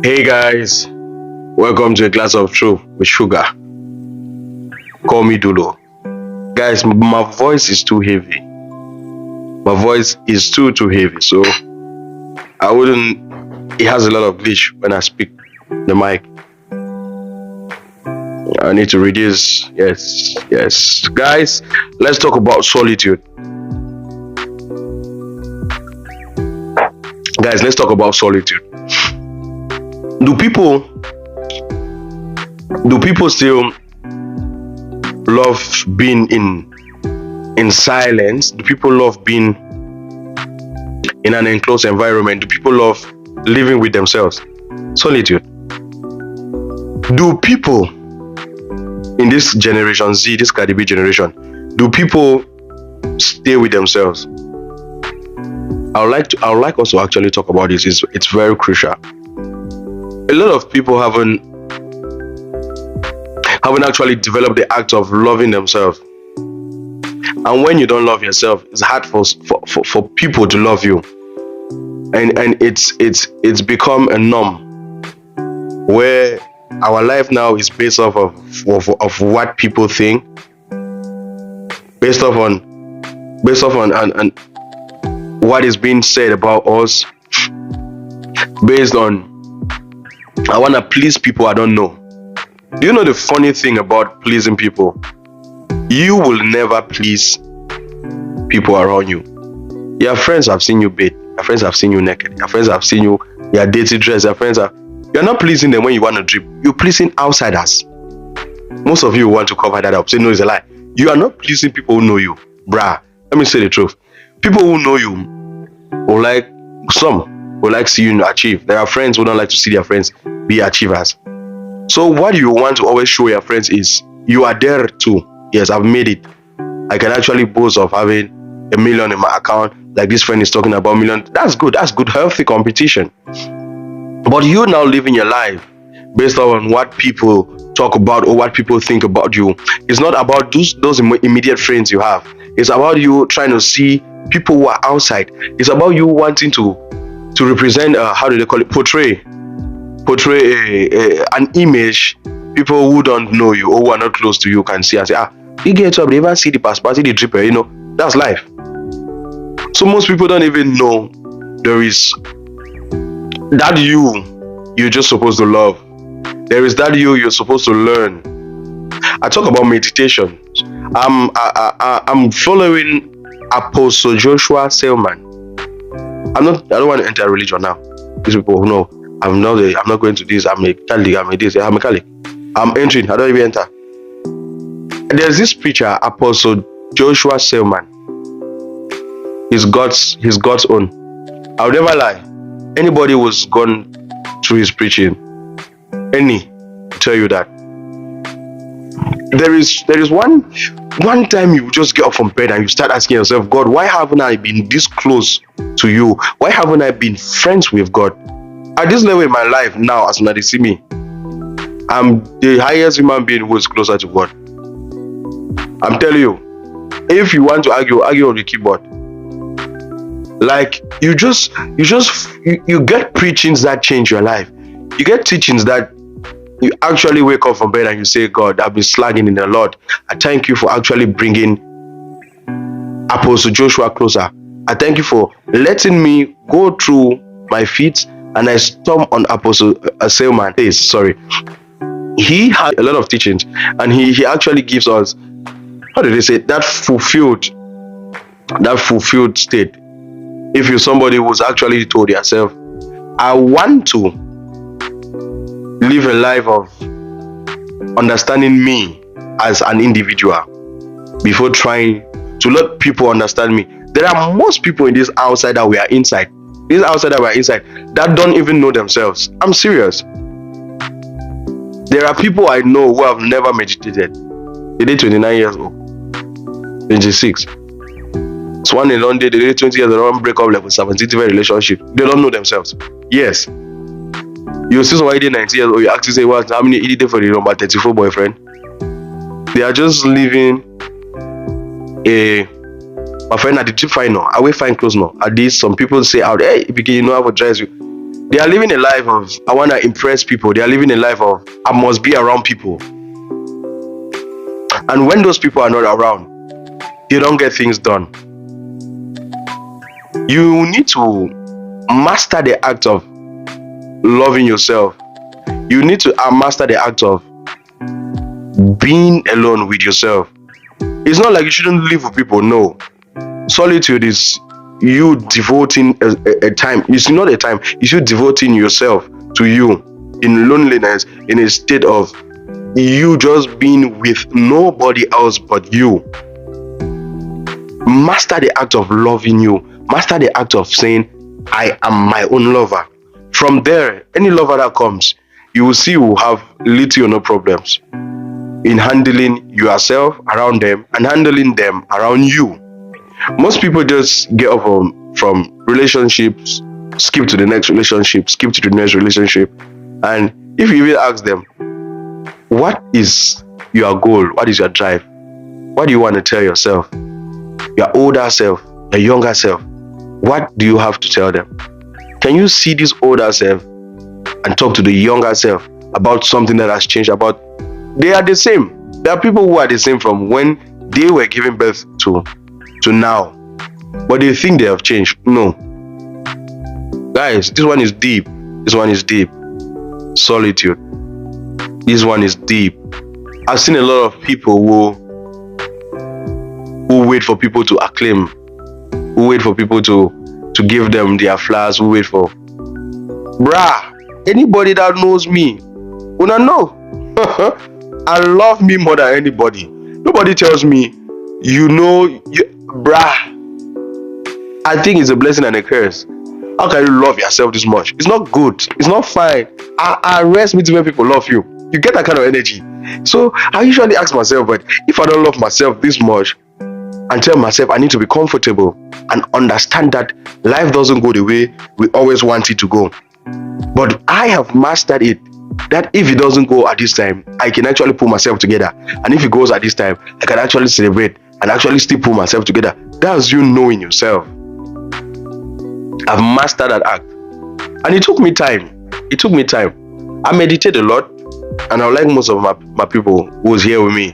Hey guys, welcome to a glass of truth with sugar. Call me Dulo. Guys, my voice is too heavy. My voice is too heavy, so I wouldn't. It has a lot of glitch when I speak the mic. I need to reduce. Yes. Guys, let's talk about solitude. Guys, let's talk about solitude. Do people still love being in silence? Do people love being in an enclosed environment? Do people love living with themselves? Solitude. Do people in this generation Z, this Cardi B generation, do people stay with themselves? I would like us to actually talk about this. It's very crucial. A lot of people haven't actually developed the act of loving themselves. And when you don't love yourself, it's hard for people to love you. And it's become a norm where our life now is based off of what people think, based off on what is being said about us, based on I want to please people I don't know. Do you know the funny thing about pleasing people? You will never please people around you. Your friends have seen you bathe. Your friends have seen you naked. Your friends have seen you your dirty dress. You're not pleasing them when you want to drip. You're pleasing outsiders. Most of you want to cover that up. Say no, it's a lie. You are not pleasing people who know you. Bruh, let me say the truth. People who know you will like see you achieve. There are friends who don't like to see their friends be achievers. So what you want to always show your friends is you are there too. Yes, I've made it. I can actually boast of having 1 million in my account, like this friend is talking about million. That's good, healthy competition. But you now living your life based on what people talk about or what people think about you. It's not about those immediate friends you have. It's about you trying to see people who are outside. It's about you wanting to represent, how do they call it, portray an image people who don't know you or who are not close to you can see and say, you get up, they even see the passport, the dripper, that's life. So most people don't even know there is that you're just supposed to love. There is that you're supposed to learn. I talk about meditation. I'm following Apostle Joshua Selman. I don't want to enter religion now. These people who know I'm not going to this. I'm a Catholic. I'm a Catholic. I'm entering. I don't even enter. There's this preacher, Apostle Joshua Selman. He's God's own. I'll never lie. Anybody who's gone through his preaching, tell you that. There is one time you just get up from bed and you start asking yourself, God, why haven't I been this close to you? Why haven't I been friends with God? At this level in my life now, as they see me, I'm the highest human being who is closer to God. I'm telling you, if you want to argue on the keyboard. Like you get preachings that change your life. You get teachings that you actually wake up from bed and you say, God, I've been slagging in the Lord. I thank you for actually bringing Apostle Joshua closer. I thank you for letting me go through my feet and I stomp on Apostle Selman. Sorry. He had a lot of teachings and he actually gives us, how do they say, that fulfilled state. If you're somebody who's actually told yourself, I want to live a life of understanding me as an individual before trying to let people understand me. There are most people in this outside that we are inside. These outside that we are inside that don't even know themselves. I'm serious. There are people I know who have never meditated. They're 29 years old, 26. It's one in London, they're 20 years, they don't break up like a 17 relationship. They don't know themselves. Yes. You see somebody 90 years old, you ask to say, well, how many idiot for the number 34 boyfriend? They are just living my friend at the trip fine now. I will find clothes now. At least some people say out, hey, you know how to dress you. They are living a life of, I want to impress people. They are living a life of, I must be around people. And when those people are not around, you don't get things done. You need to master the act of loving yourself. You need to master the act of being alone with yourself. It's not like you shouldn't live with people. No. Solitude is you devoting a time. It's not a time. It's you devoting yourself to you in loneliness, in a state of you just being with nobody else but you. Master the act of loving you. Master the act of saying, I am my own lover. From there, any lover that comes, you will see you will have little or no problems in handling yourself around them and handling them around you. Most people just get up from relationships, skip to the next relationship, skip to the next relationship. And if you even ask them, what is your goal? What is your drive? What do you want to tell yourself? Your older self, your younger self. What do you have to tell them? Can you see this older self and talk to the younger self about something that has changed? About they are the same. There are people who are the same from when they were giving birth to now, but they think they have changed. No, guys, this one is deep. This one is deep. Solitude. This one is deep. I've seen a lot of people who wait for people to acclaim, who wait for people to give them their flowers, who wait for anybody that knows me, una know. I love me more than anybody. Nobody tells me, I think it's a blessing and a curse. How can you love yourself this much? It's not good. It's not fine. I rest me to when people love you. You get that kind of energy. So I usually ask myself, but if I don't love myself this much, and tell myself I need to be comfortable and understand that life doesn't go the way we always want it to go. But I have mastered it, that if it doesn't go at this time, I can actually pull myself together. And if it goes at this time, I can actually celebrate and actually still pull myself together. That's you knowing yourself. I've mastered that act. And it took me time. I meditate a lot, and I like most of my people who was here with me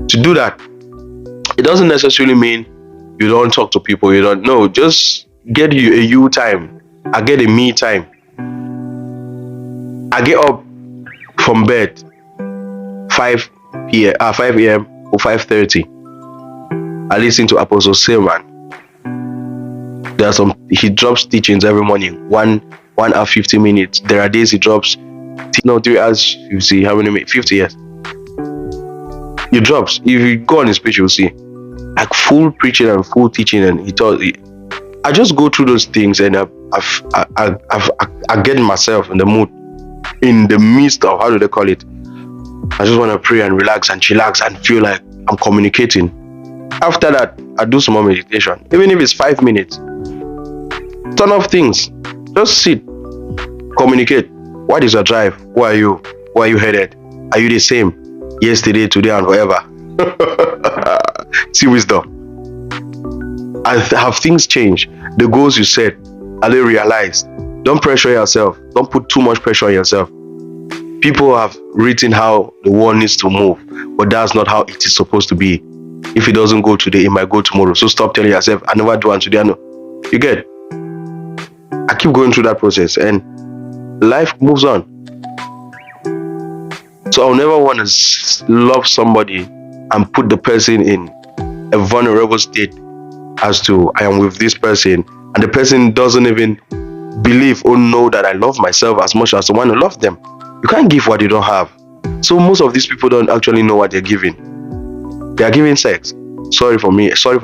to do that. It doesn't necessarily mean you don't talk to people, you don't know. Just get you a you time. I get a me time. I get up from bed 5 a.m. or 5:30. I listen to Apostle Seaman. He drops teachings every morning, 1 hour 50 minutes. There are days he drops 3 hours. You see how many minutes? 50 years. He drops. If you go on his page, you'll see like full preaching and full teaching. And I just go through those things, and I get myself in the mood, in the midst of, how do they call it? I just want to pray and relax and chillax and feel like I'm communicating. After that, I do some more meditation, even if it's 5 minutes. Turn off things. Just sit, communicate. What is your drive? Who are you? Where are you headed? Are you the same yesterday, today, and forever? See wisdom. Have things changed? The goals you set, are they realized? Don't pressure yourself. Don't put too much pressure on yourself. People have written how the world needs to move, but that's not how it is supposed to be. If it doesn't go today, it might go tomorrow. So stop telling yourself, I never do, and today I know. You get? I keep going through that process, and life moves on. So I'll never want to love somebody and put the person in a vulnerable state as to I am with this person, and the person doesn't even believe or know that I love myself as much as I want to love them. You can't give what you don't have. So most of these people don't actually know what they're giving. They are giving sex. Sorry for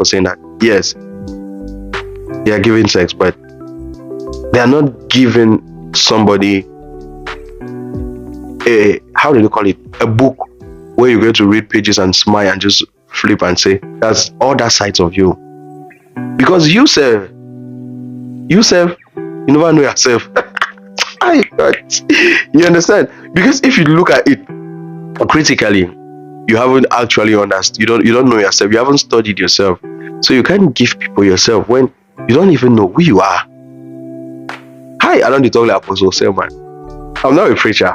saying that. Yes, they are giving sex, but they are not giving somebody how do they call it? A book where you get to read pages and smile and just flip and say, that's all that sides of you. Because you never know yourself. You understand? Because if you look at it critically, you haven't actually understood. You don't know yourself. You haven't studied yourself. So you can't give people yourself when you don't even know who you are. How I don't talk like Apostle Selman. I'm not a preacher.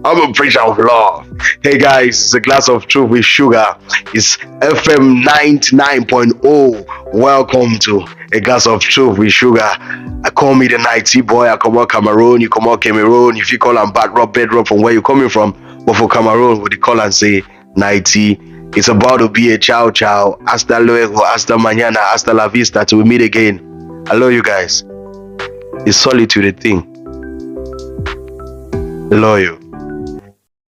I'm a preacher of love. Hey guys, it's a glass of truth with sugar. It's FM 99.0. Welcome to a glass of truth with sugar. I call me the nighty boy. I come out Cameroon. You come out Cameroon. If you call them bad rock, bed rock from where you coming from, but for Cameroon, we call and say nighty. It's about to be a ciao ciao. Hasta luego, hasta mañana, hasta la vista till we meet again. I love you guys. Is solitude a thing? I love you.